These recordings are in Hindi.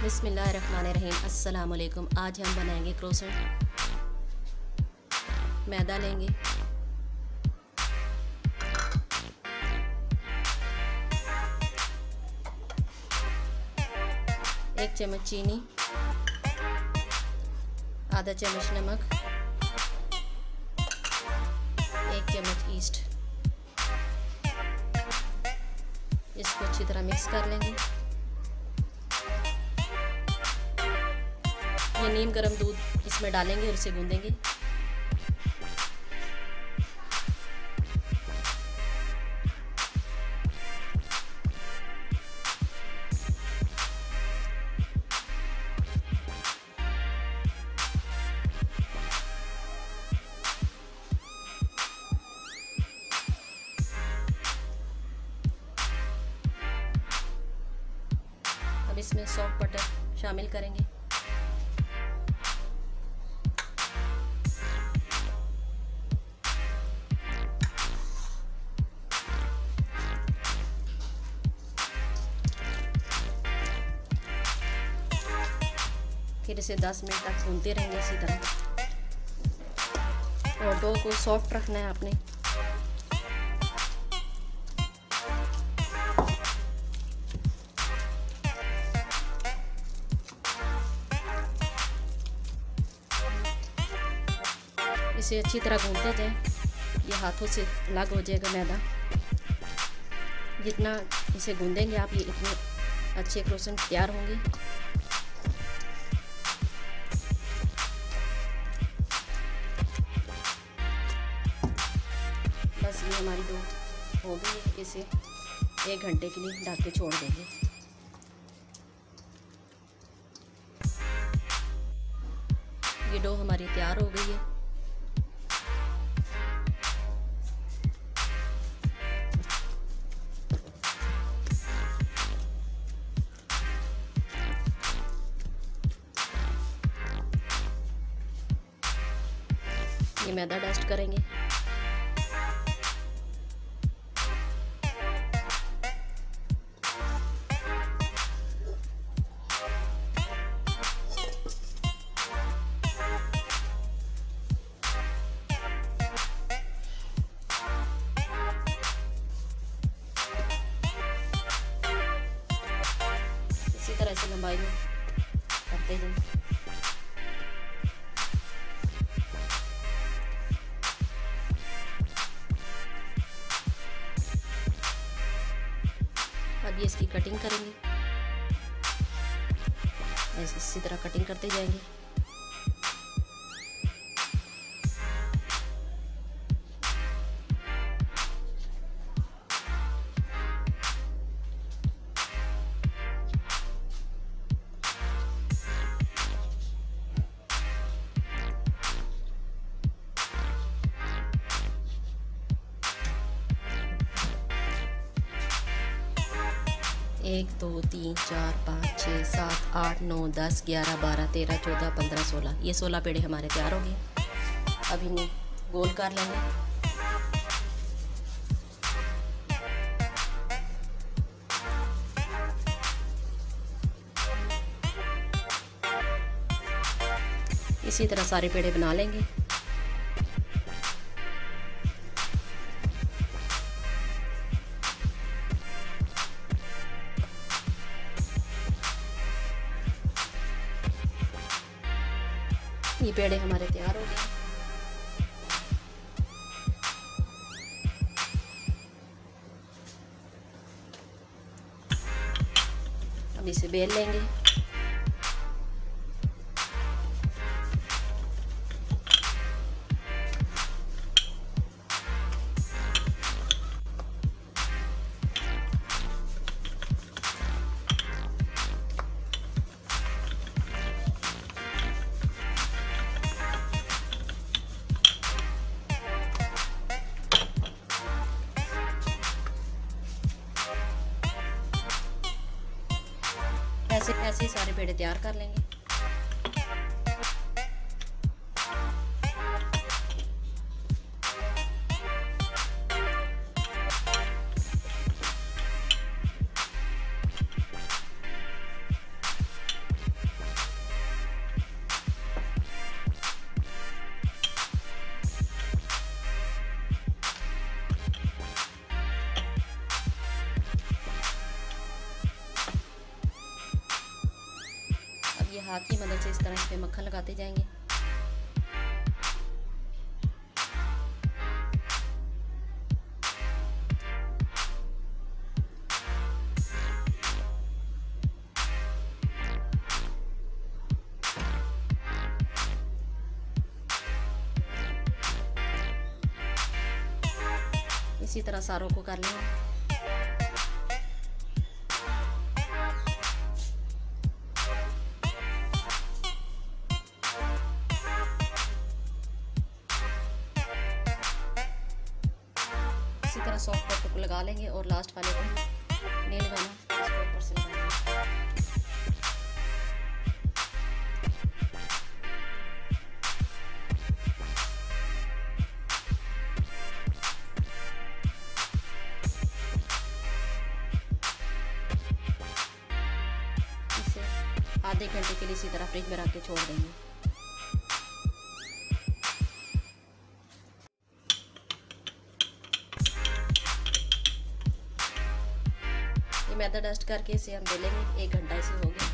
बिस्मिल्लाहिर्रहमानिर्रहीम। अस्सलाम वालेकुम। आज हम बनाएंगे क्रोसेंट। मैदा लेंगे, एक चम्मच चीनी, आधा चम्मच नमक, एक चम्मच ईस्ट। इसको अच्छी तरह मिक्स कर लेंगे। ये नीम गर्म दूध इसमें डालेंगे और इसे गूंदेंगे। अब इसमें सॉफ्ट बटर शामिल करेंगे। फिर इसे 10 मिनट तक भूनते रहेंगे इसी तरह। और डो को सॉफ्ट रखना है आपने। इसे अच्छी तरह गूंथते जाएं। ये हाथों से अलग हो जाएगा मैदा। जितना इसे गूंदेंगे आप, ये इतने अच्छे क्रोसेंट तैयार होंगे। बस ये हमारी डो हो गई है। इसे 1 घंटे के लिए ढक के छोड़ देंगे। ये डो हमारी तैयार हो गई है। ये मैदा डस्ट करेंगे। इसी तरह से लंबाई में करते जाएं। अब ये इसकी कटिंग करेंगे। इसी तरह कटिंग करते जाएंगे। एक, 2, 3, 4, 5, 6, 7, 8, 9, 10, 11, 12, 13, 14, 15, 16। ये 16 पेड़े हमारे तैयार हो गए। अब इन्हें गोल कर लेंगे। इसी तरह सारे पेड़े बना लेंगे। ये पेड़े हमारे तैयार हो गए। अब इसे बेल लेंगे। ऐसे ही सारे पेड़े तैयार कर लेंगे। हाथ की मदद से इस तरह इस पे मक्खन लगाते जाएंगे। इसी तरह सारों को कर लेंगे। इसी तरह सॉफ्ट कॉर्नर को लगा लेंगे और लास्ट वाले को नहीं लगाना, इसको ऊपर से लगाएंगे। इसे आधे घंटे के लिए इसी तरह फ्रिज में रख के छोड़ देंगे। मैदा डस्ट करके इसे हम बेलेंगे। 1 घंटा इसे हो गया।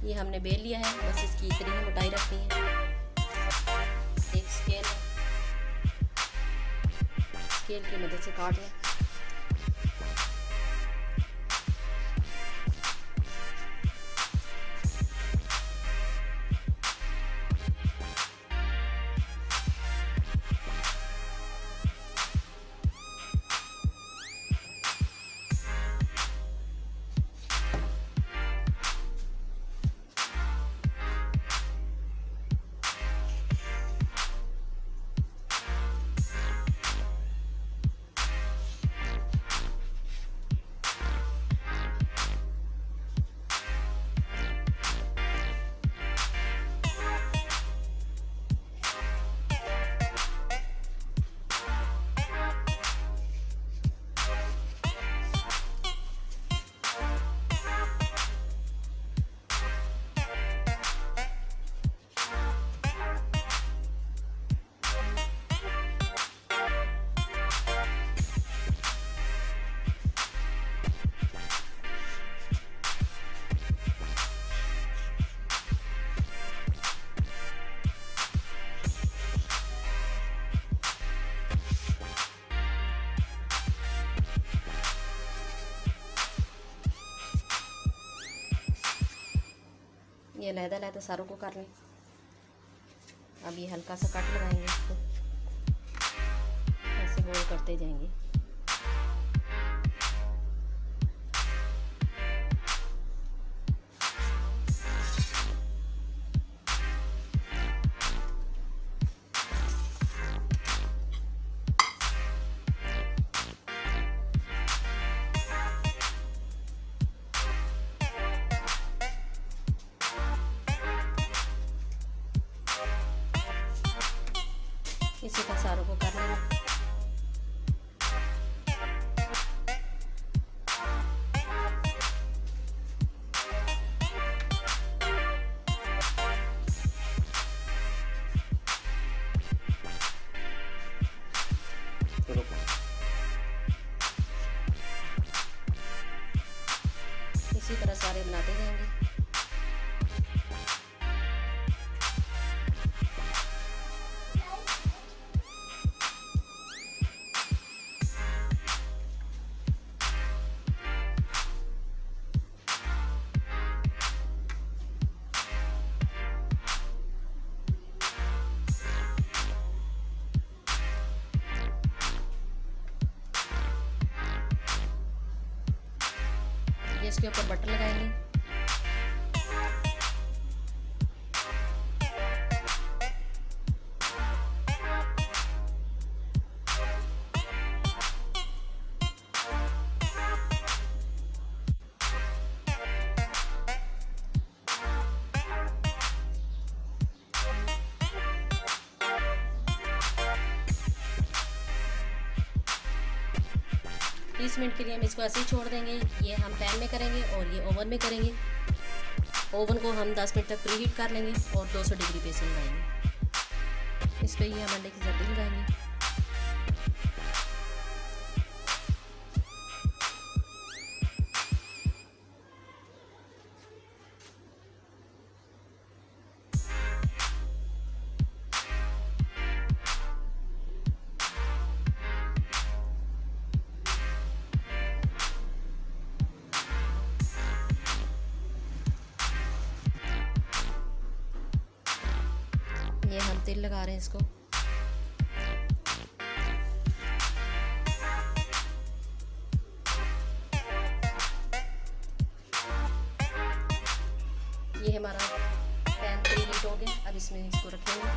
ये हमने बेल लिया है, बस इसकी इतनी ही मोटाई रखनी है। एक स्केल है, स्केल की मदद से काट लें। ये लहदा सारों को कर लें। अब ये हल्का सा कट लगाएंगे, इसको ऐसे गोल करते जाएंगे। इसी का सारों को कर लेंगे। इसी तरह सारे बनाते जाएंगे। इसके ऊपर बटर लगाएंगे। 30 मिनट के लिए हम इसको ऐसे ही छोड़ देंगे। ये हम पैन में करेंगे और ये ओवन में करेंगे। ओवन को हम 10 मिनट तक प्री हीट कर लेंगे और 200 डिग्री पे से लगाएंगे। इस पर ये हम अंडे की जर्दी लगाएंगे। ये हम तेल लगा रहे हैं इसको। ये हमारा पैन प्री हीट हो गया। अब इसमें इसको रखेंगे।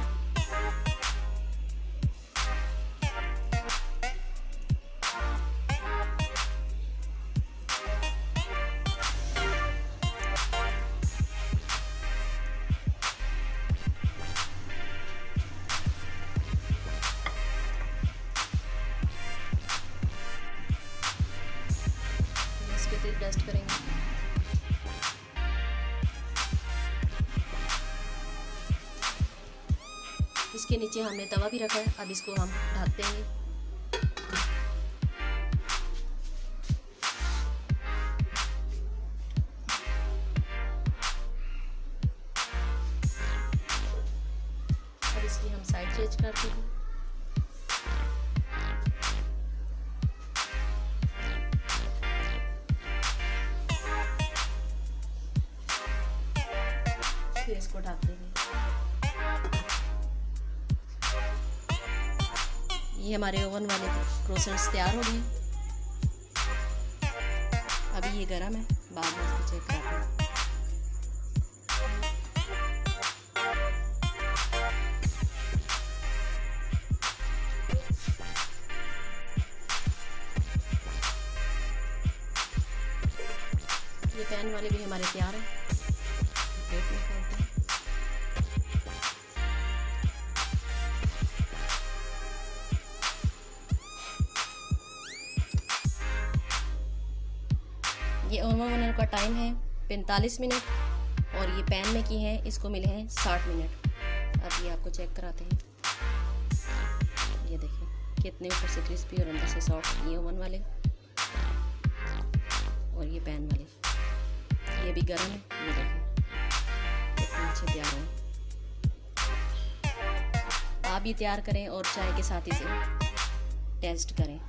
टेस्ट करेंगे। इसके नीचे हमने तवा भी रखा है। अब इसको हम ढक देंगे। अब इसकी हम साइड चेंज करते हैं। फिर इसको ढक देंगे। ये हमारे ओवन वाले क्रोसेंट्स तैयार हो गए। अभी ये गरम है, बाद में इसको चेक करते हैं। ये पैन वाले भी हमारे तैयार हैं। प्लेट में करते हैं। ये ओवन का टाइम है 45 मिनट और ये पैन में की है इसको मिले हैं 60 मिनट। अब ये आपको चेक कराते हैं। ये देखिए कितने ऊपर से क्रिस्पी और अंदर से सॉफ्ट ये ओवन वाले और ये पैन वाले। ये भी गर्म है। ये देखिए कितने अच्छे तैयार हैं। आप भी तैयार करें और चाय के साथ इसे टेस्ट करें।